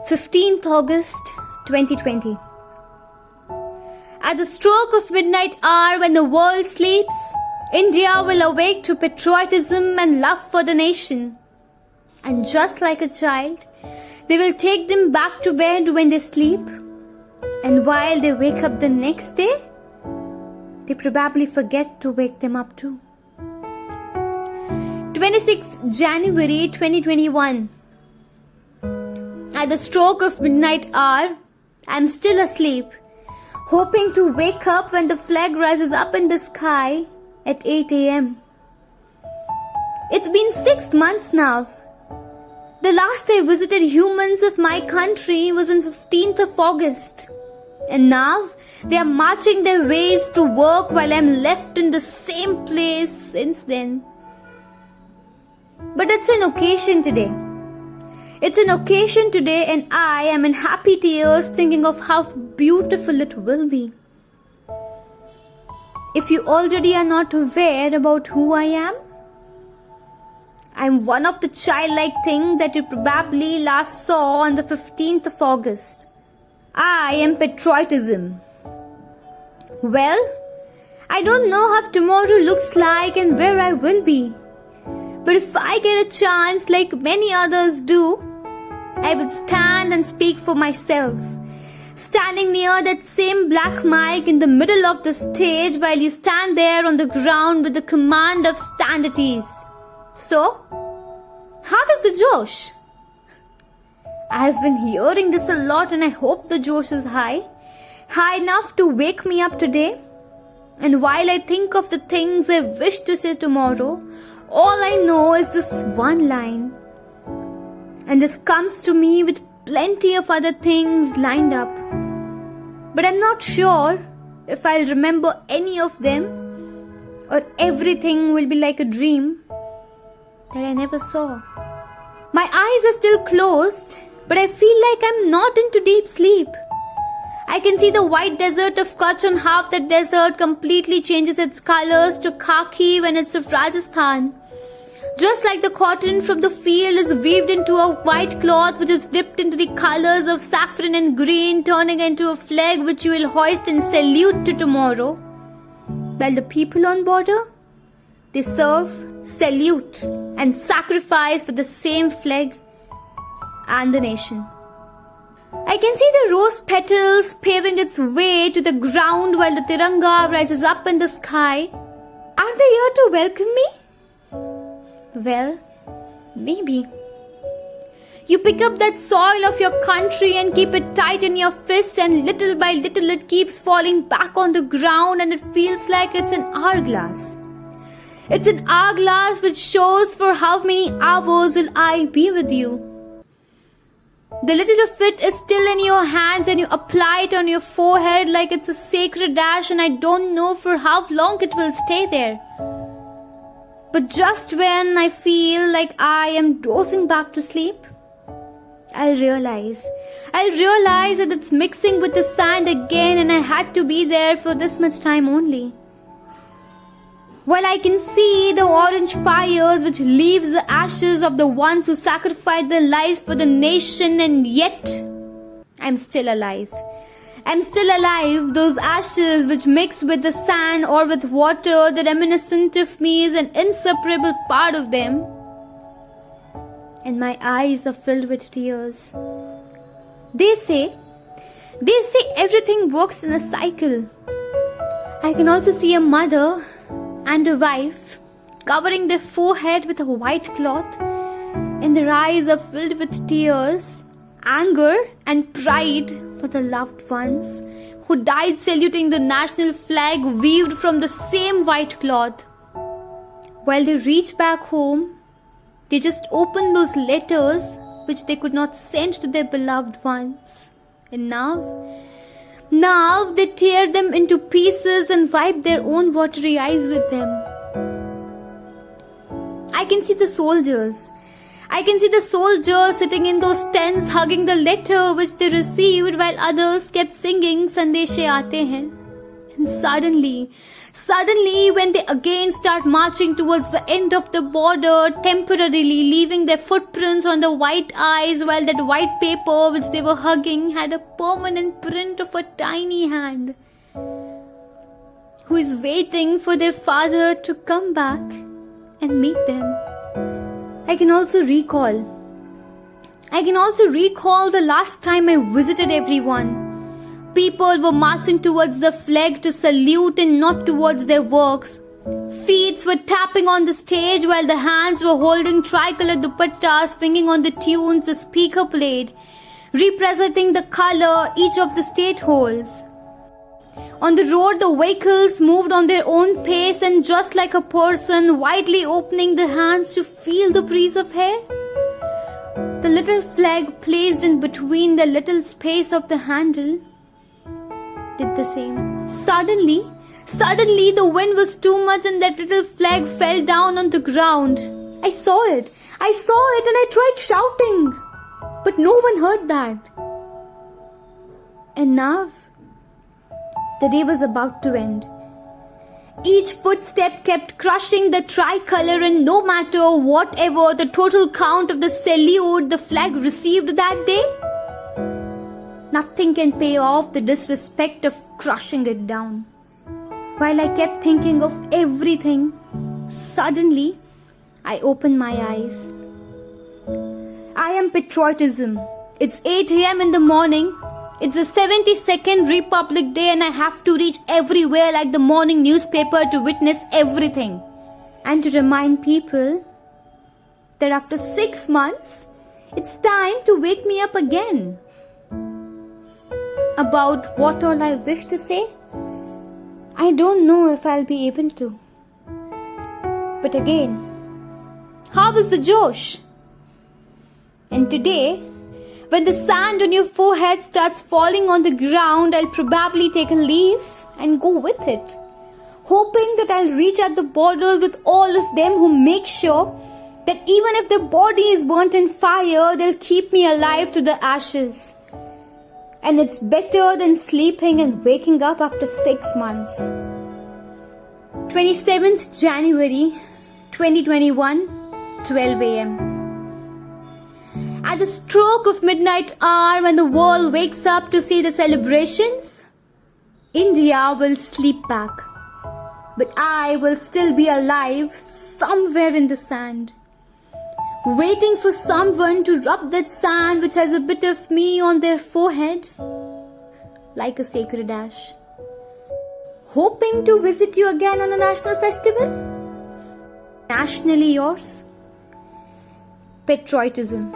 15th August 2020. At the stroke of midnight hour when the world sleeps, India will awake to patriotism and love for the nation. And just like a child, they will take them back to bed when they sleep. And while they wake up the next day, they probably forget to wake them up too. 26th January 2021. At the stroke of midnight hour, I am still asleep, hoping to wake up when the flag rises up in the sky at 8 a.m. It's been 6 months now. The last I visited humans of my country was on 15th of August. And now they are marching their ways to work while I am left in the same place since then. But it's an occasion today. It's an occasion today and I am in happy tears thinking of how beautiful it will be. If you already are not aware about who I am one of the childlike things that you probably last saw on the 15th of August. I am Patriotism. Well, I don't know how tomorrow looks like and where I will be. But if I get a chance like many others do, I would stand and speak for myself, standing near that same black mic in the middle of the stage while you stand there on the ground with the command of stand at ease. So, how is the Josh? I have been hearing this a lot and I hope the Josh is high enough to wake me up today. And while I think of the things I wish to say tomorrow, all I know is this one line. And this comes to me with plenty of other things lined up. But I'm not sure if I'll remember any of them or everything will be like a dream that I never saw. My eyes are still closed, but I feel like I'm not into deep sleep. I can see the white desert of Kutch and half that desert completely changes its colors to khaki when it's of Rajasthan. Just like the cotton from the field is weaved into a white cloth which is dipped into the colors of saffron and green, turning into a flag which you will hoist and salute to tomorrow. While the people on border, they serve, salute and sacrifice for the same flag and the nation. I can see the rose petals paving its way to the ground while the Tiranga rises up in the sky. Are they here to welcome me? Well, maybe. You pick up that soil of your country and keep it tight in your fist, and little by little it keeps falling back on the ground and it feels like it's an hourglass. It's an hourglass which shows for how many hours will I be with you. The little of it is still in your hands and you apply it on your forehead like it's a sacred ash, and I don't know for how long it will stay there. But just when I feel like I am dozing back to sleep, I'll realize that it's mixing with the sand again and I had to be there for this much time only. While I can see the orange fires which leaves the ashes of the ones who sacrificed their lives for the nation, and yet I'm still alive. I'm still alive. Those ashes which mix with the sand or with water, the reminiscent of me is an inseparable part of them. And my eyes are filled with tears. They say everything works in a cycle. I can also see a mother and a wife covering their forehead with a white cloth, and their eyes are filled with tears, anger and pride for the loved ones who died saluting the national flag weaved from the same white cloth. While they reach back home, they just open those letters which they could not send to their beloved ones. And now they tear them into pieces and wipe their own watery eyes with them. I can see the soldiers sitting in those tents hugging the letter which they received while others kept singing Sandeshe Aate Hain. And Suddenly, when they again start marching towards the end of the border, temporarily leaving their footprints on the white ice, while that white paper which they were hugging had a permanent print of a tiny hand who is waiting for their father to come back and meet them. I can also recall the last time I visited everyone. People were marching towards the flag to salute and not towards their works. Feet were tapping on the stage while the hands were holding tricolour dupattas, swinging on the tunes the speaker played, representing the colour each of the state holds. On the road, the vehicles moved on their own pace, and just like a person widely opening the hands to feel the breeze of air, the little flag placed in between the little space of the handle did the same. Suddenly, the wind was too much and that little flag fell down on the ground. I saw it and I tried shouting, but no one heard that. And now, the day was about to end. Each footstep kept crushing the tricolour, and no matter whatever the total count of the salute the flag received that day, nothing can pay off the disrespect of crushing it down. While I kept thinking of everything, suddenly I opened my eyes. I am Patriotism. It's 8 a.m. in the morning. It's the 72nd Republic Day, and I have to reach everywhere like the morning newspaper to witness everything. And to remind people that after 6 months, it's time to wake me up again. About what all I wish to say, I don't know if I'll be able to. But again, how is the Josh? And today, when the sand on your forehead starts falling on the ground, I'll probably take a leaf and go with it, hoping that I'll reach at the border with all of them who make sure that even if their body is burnt in fire, they'll keep me alive to the ashes. And it's better than sleeping and waking up after 6 months. 27th January 2021, 12 a.m. At the stroke of midnight hour, when the world wakes up to see the celebrations, India will sleep back. But I will still be alive somewhere in the sand, waiting for someone to rub that sand which has a bit of me on their forehead, like a sacred ash. Hoping to visit you again on a national festival? Nationally yours, Patriotism.